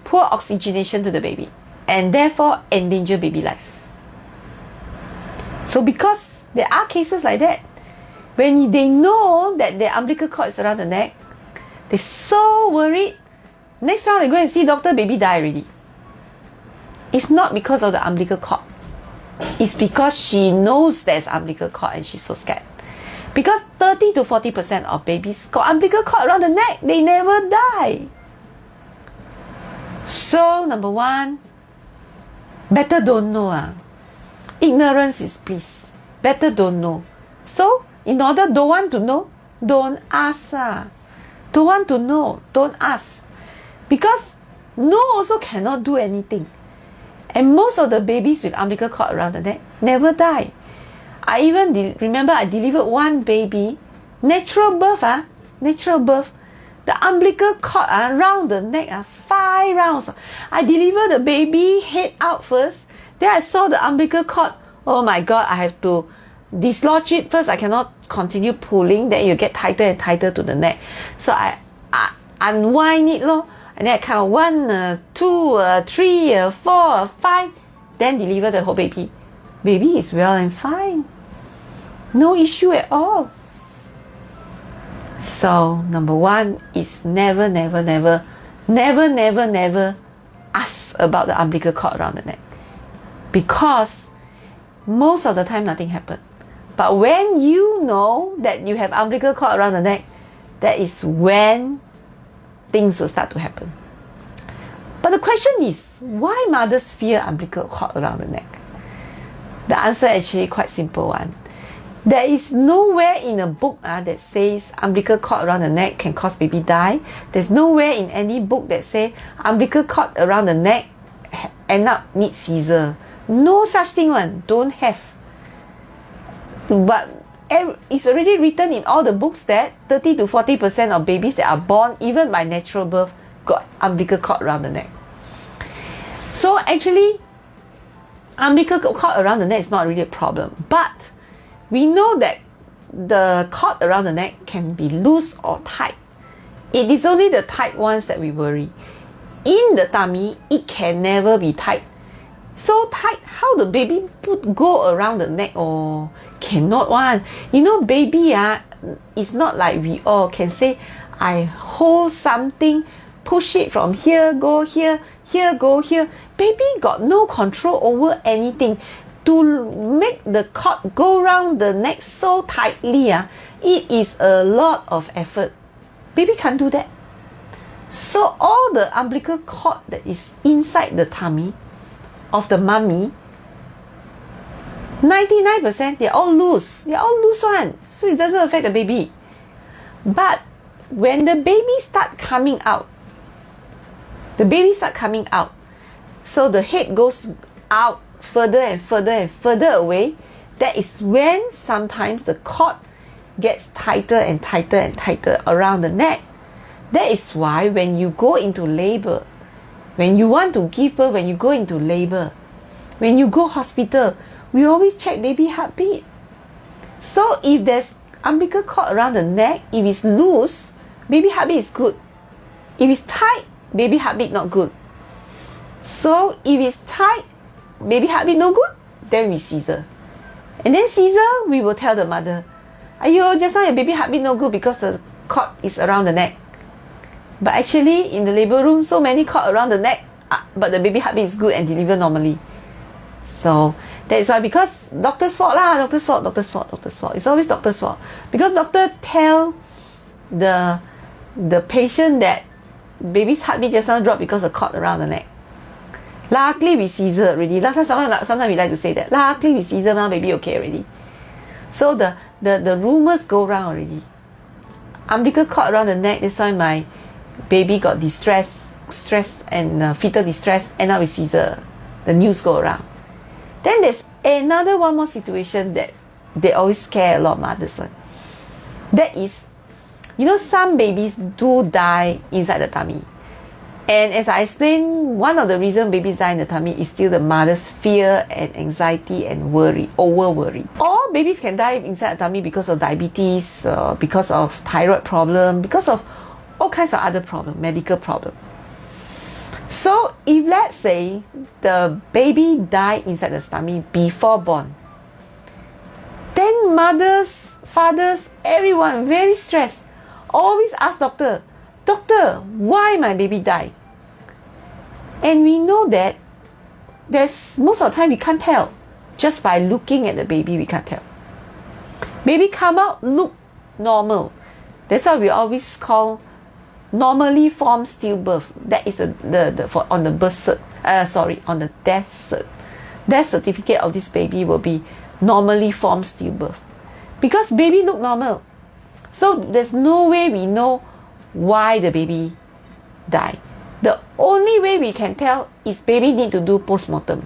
poor oxygenation to the baby and therefore endanger baby life. So because there are cases like that, when they know that the umbilical cord is around the neck, they're so worried. Next time they go and see doctor, baby die already. It's not because of the umbilical cord. It's because she knows there's umbilical cord and she's so scared. Because 30 to 40% of babies got umbilical cord around the neck, they never die. So number one, better don't know. Ignorance is bliss. Better don't know. So in order don't want to know, don't ask. Don't want to know, don't ask. Because no also cannot do anything. And most of the babies with umbilical cord around the neck never die. I even remember I delivered one baby, natural birth. Natural birth. The umbilical cord around the neck, 5 rounds. I delivered the baby head out first. Then I saw the umbilical cord. Oh my God, I have to dislodge it first. I cannot continue pulling. Then you get tighter and tighter to the neck. So I unwind it, and then I count 1, 2, 3, 4, 5. Then deliver the whole baby. Baby is well and fine. No issue at all. So number one is never ask about the umbilical cord around the neck. Because most of the time nothing happened. But when you know that you have umbilical cord around the neck, that is when things will start to happen. But the question is, why mothers fear umbilical cord around the neck? The answer is actually quite simple one. There is nowhere in a book that says umbilical cord around the neck can cause baby die. There's nowhere in any book that says umbilical cord around the neck end up need scissor. No such thing one. Don't have. But it's already written in all the books that 30 to 40% of babies that are born, even by natural birth, got umbilical cord around the neck. So actually, umbilical cord around the neck is not really a problem. But we know that the cord around the neck can be loose or tight. It is only the tight ones that we worry. In the tummy, it can never be tight. So tight, how the baby go around the neck? Oh, cannot one. You know, baby it's not like we all can say, I hold something, push it from here, go here, here, go here. Baby got no control over anything. To make the cord go around the neck so tightly, it is a lot of effort. Baby can't do that. So all the umbilical cord that is inside the tummy of the mummy, 99% they're all loose. They're all loose one. So it doesn't affect the baby. But when the baby start coming out, so the head goes out further and further away, that is when sometimes the cord gets tighter and tighter around the neck. That is why when you go into labor, when you want to give birth, when you go into labor, when you go hospital, we always check baby heartbeat. So if there's umbilical cord around the neck, if it's loose, baby heartbeat is good. If it's tight, baby heartbeat not good. So if it's tight, baby heartbeat no good, then we scissor. And then scissor, we will tell the mother, "Ayo, just now your baby heartbeat no good because the cord is around the neck." But actually, in the labor room, so many cord around the neck, but the baby heartbeat is good and deliver normally. So that's why, because doctor's fault. It's always doctor's fault. Because doctor tell the patient that baby's heartbeat just now dropped because of cord around the neck. Luckily we scissor already. Sometimes we like to say that. Luckily we scissor, now baby okay already. So the rumors go round already. Umbilical cord around the neck, that's why my baby got stress and fetal distress, and now we scissor. The news go around. Then there's another one more situation that they always scare a lot of mothers on. That is, you know, some babies do die inside the tummy. And as I explained, one of the reasons babies die in the tummy is still the mother's fear and anxiety and worry, over worry. Or babies can die inside the tummy because of diabetes, because of thyroid problem, because of all kinds of other problems, medical problems. So if let's say the baby died inside the tummy before born, then mothers, fathers, everyone very stressed. Always ask doctor, why my baby died? And we know that there's most of the time we can't tell. Just by looking at the baby, we can't tell. Baby come out, look normal. That's why we always call normally formed stillbirth. That is for on the birth cert, on the death cert. Death certificate of this baby will be normally formed stillbirth. Because baby look normal. So there's no way we know why the baby died. The only way we can tell is baby need to do postmortem.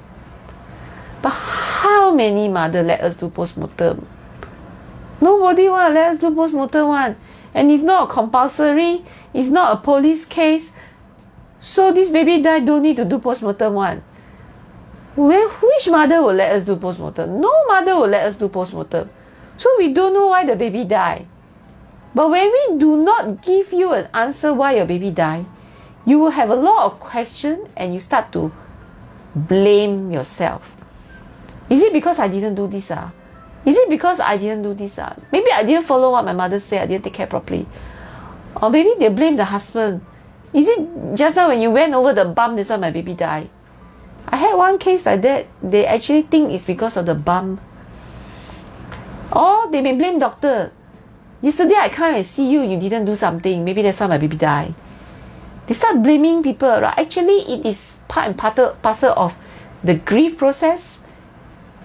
But how many mothers let us do postmortem? Nobody want to let us do postmortem one. And it's not compulsory. It's not a police case. So this baby died, don't need to do postmortem one. Which mother will let us do postmortem? No mother will let us do postmortem. So we don't know why the baby died. But when we do not give you an answer why your baby died, you will have a lot of questions and you start to blame yourself. Is it because I didn't do this? Is it because I didn't do this? Maybe I didn't follow what my mother said, I didn't take care properly. Or maybe they blame the husband. Is it just now when you went over the bump, that's why my baby died? I had one case like that. They actually think it's because of the bump. Or they may blame doctor. Yesterday I come and see you, you didn't do something. Maybe that's why my baby died. They start blaming people, right? Actually, it is part and parcel of the grief process.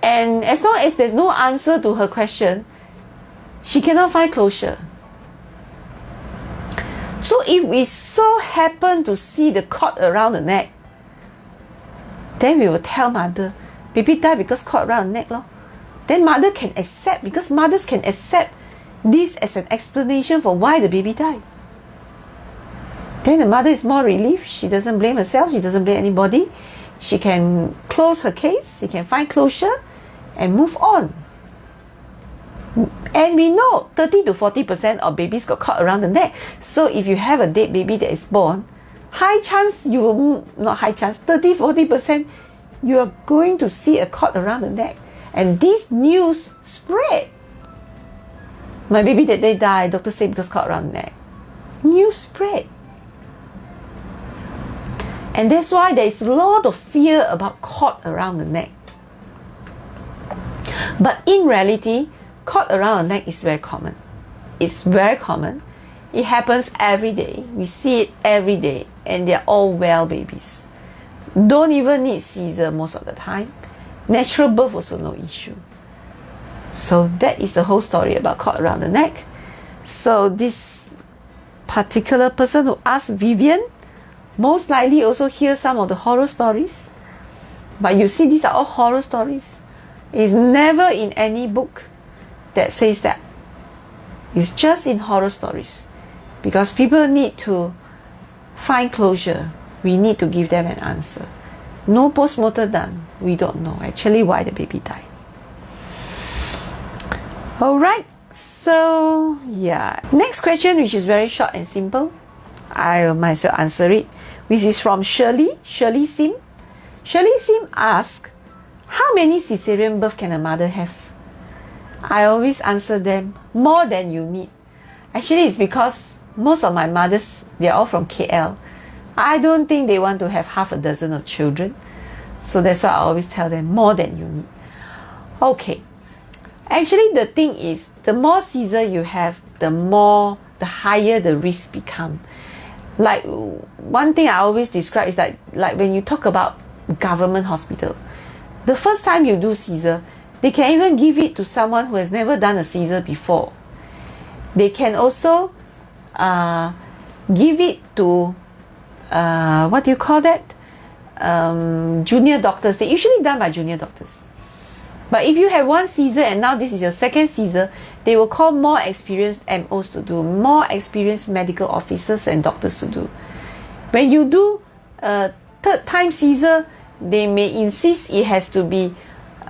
And as long as there's no answer to her question, she cannot find closure. So if we so happen to see the cord around the neck, then we will tell mother, baby died because cord around the neck. Then mother can accept, because mothers can accept this as an explanation for why the baby died. Then the mother is more relieved. She doesn't blame herself. She doesn't blame anybody. She can close her case. She can find closure and move on. And we know 30 to 40% of babies got caught around the neck. So if you have a dead baby that is born, high chance you will, not high chance, 30-40% you are going to see a cord around the neck. And this news spread. My baby that day died, doctor said because cord around the neck. News spread. And that's why there is a lot of fear about cord around the neck. But in reality, cord around the neck is very common. It's very common. It happens every day. We see it every day. And they're all well babies. Don't even need scissor most of the time. Natural birth also no issue. So that is the whole story about cord around the neck. So this particular person who asked Vivian most likely also hear some of the horror stories. But you see, these are all horror stories. It's never in any book that says that. It's just in horror stories. Because people need to find closure. We need to give them an answer. No postmortem done. We don't know actually why the baby died. Alright, so yeah. Next question, which is very short and simple. I myself answer it. Which is from Shirley Sim. Shirley Sim asks, how many Caesarean birth can a mother have? I always answer them, more than you need. Actually, it's because most of my mothers, they're all from KL. I don't think they want to have half a dozen of children. So that's why I always tell them, more than you need. Okay. Actually, the thing is, the more scissor you have, the higher the risk become. Like, one thing I always describe is like when you talk about government hospital, the first time you do scissor, they can even give it to someone who has never done a scissor before. They can also give it to, what do you call that? Junior doctors. They're usually done by junior doctors. But if you have one scissor and now this is your second scissor, they will call more experienced MOs to do, more experienced medical officers and doctors to do. When you do third time Caesar, they may insist it has to be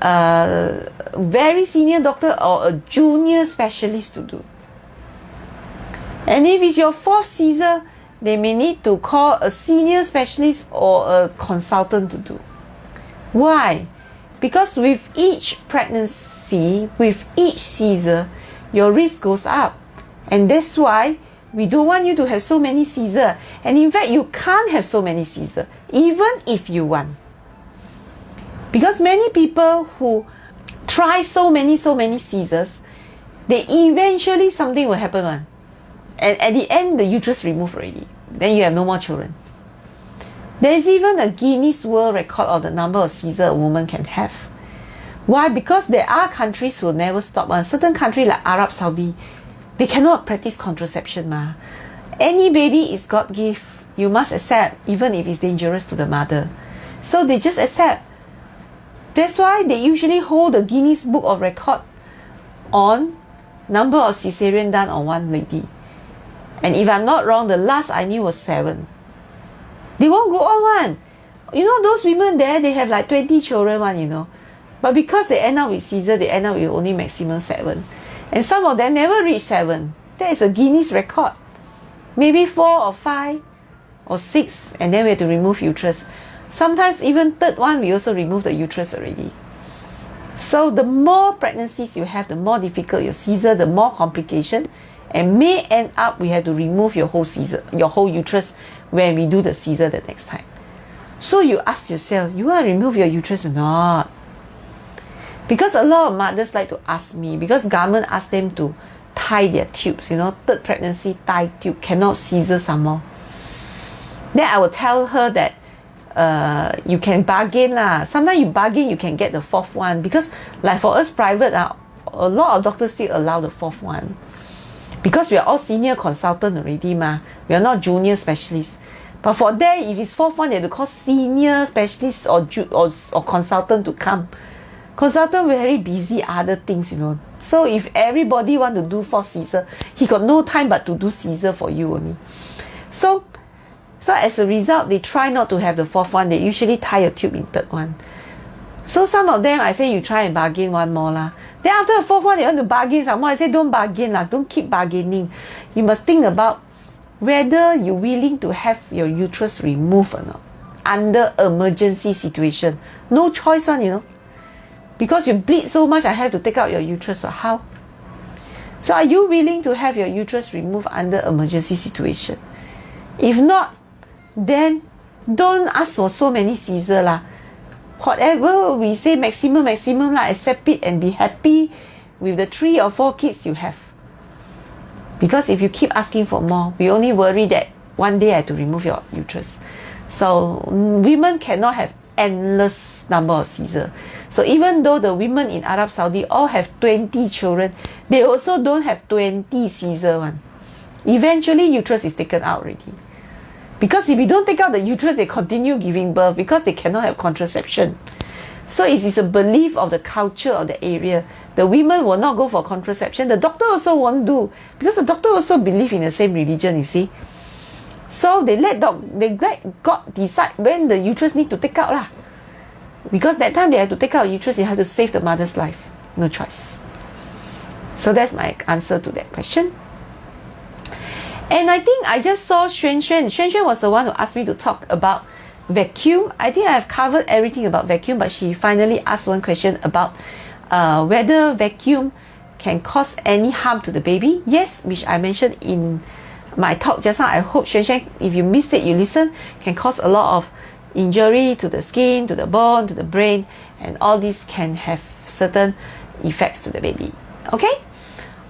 a very senior doctor or a junior specialist to do. And if it's your fourth Caesar, they may need to call a senior specialist or a consultant to do. Why? Because with each pregnancy, with each Caesar, your risk goes up. And that's why we don't want you to have so many Caesar. And in fact, you can't have so many Caesar, even if you want. Because many people who try so many Caesars, they eventually something will happen one. And at the end, the uterus removed already. Then you have no more children. There is even a Guinness World Record of the number of Caesar a woman can have. Why? Because there are countries who will never stop. A certain country like Arab Saudi, they cannot practice contraception. Any baby is God gift. You must accept, even if it's dangerous to the mother. So they just accept. That's why they usually hold the Guinness Book of Record on number of cesarean done on one lady. And if I'm not wrong, the last I knew was 7. They won't go on one. You know, those women there, they have like 20 children one, you know. But because they end up with Caesar, they end up with only maximum 7. And some of them never reach 7. That is a Guinness record. Maybe 4 or 5 or 6, and then we have to remove uterus. Sometimes even third one, we also remove the uterus already. So the more pregnancies you have, the more difficult your Caesar, the more complication, and may end up we have to remove your whole Caesar, your whole uterus when we do the Caesar the next time. So you ask yourself, you want to remove your uterus or not? Because a lot of mothers like to ask me, because government ask them to tie their tubes, you know, third pregnancy tie tube, cannot Caesar some more. Then I will tell her that you can bargain lah. Sometimes you bargain, you can get the 4th one, because like for us private, a lot of doctors still allow the 4th one. Because we are all senior consultant already we are not junior specialists. But for there, if it's 4th one, they have to call senior specialist or consultant to come. Consultant very busy other things, you know. So if everybody want to do 4th Caesar, he got no time but to do Caesar for you only. So as a result, they try not to have the 4th one. They usually tie a tube in 3rd one. So some of them, I say you try and bargain one more lah. Then after the 4th one, they want to bargain some more. I say don't bargain lah. Don't keep bargaining. You must think about whether you're willing to have your uterus removed or not under emergency situation. No choice one, you know. Because you bleed so much, I have to take out your uterus, or how? So are you willing to have your uterus removed under emergency situation? If not, then don't ask for so many Caesar lah. Whatever we say maximum lah, accept it and be happy with the 3 or 4 kids you have. Because if you keep asking for more, we only worry that one day I have to remove your uterus. So women cannot have endless number of Caesar. So even though the women in Arab Saudi all have 20 children, they also don't have 20 Caesar one. Eventually uterus is taken out already. Because if you don't take out the uterus, they continue giving birth because they cannot have contraception. So it is a belief of the culture of the area. The women will not go for contraception. The doctor also won't do, because the doctor also believe in the same religion, you see. So they let God decide when the uterus need to take out lah. Because that time they have to take out uterus, you have to save the mother's life. No choice. So that's my answer to that question. And I think I just saw Xuan was the one who asked me to talk about vacuum. I think I have covered everything about vacuum, but she finally asked one question about whether vacuum can cause any harm to the baby. Yes, which I mentioned in my talk just now. I hope Xuan, if you missed it, you listen, can cause a lot of injury to the skin, to the bone, to the brain, and all this can have certain effects to the baby. Okay?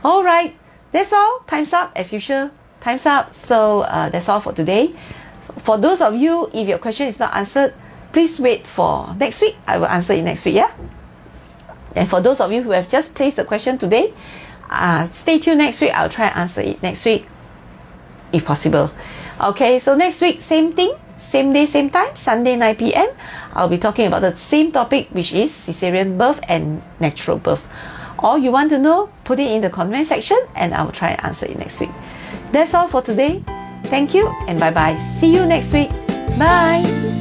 Alright, that's all. Time's up as usual. Time's up. So that's all for today. So for those of you, if your question is not answered, please wait for next week. I will answer it next week, yeah? And for those of you who have just placed the question today, stay tuned next week. I'll try and answer it next week, if possible. Okay, so next week, same thing, same day, same time, Sunday 9 p.m. I'll be talking about the same topic, which is Caesarean birth and natural birth. All you want to know, put it in the comment section and I will try and answer it next week. That's all for today. Thank you and bye-bye. See you next week. Bye.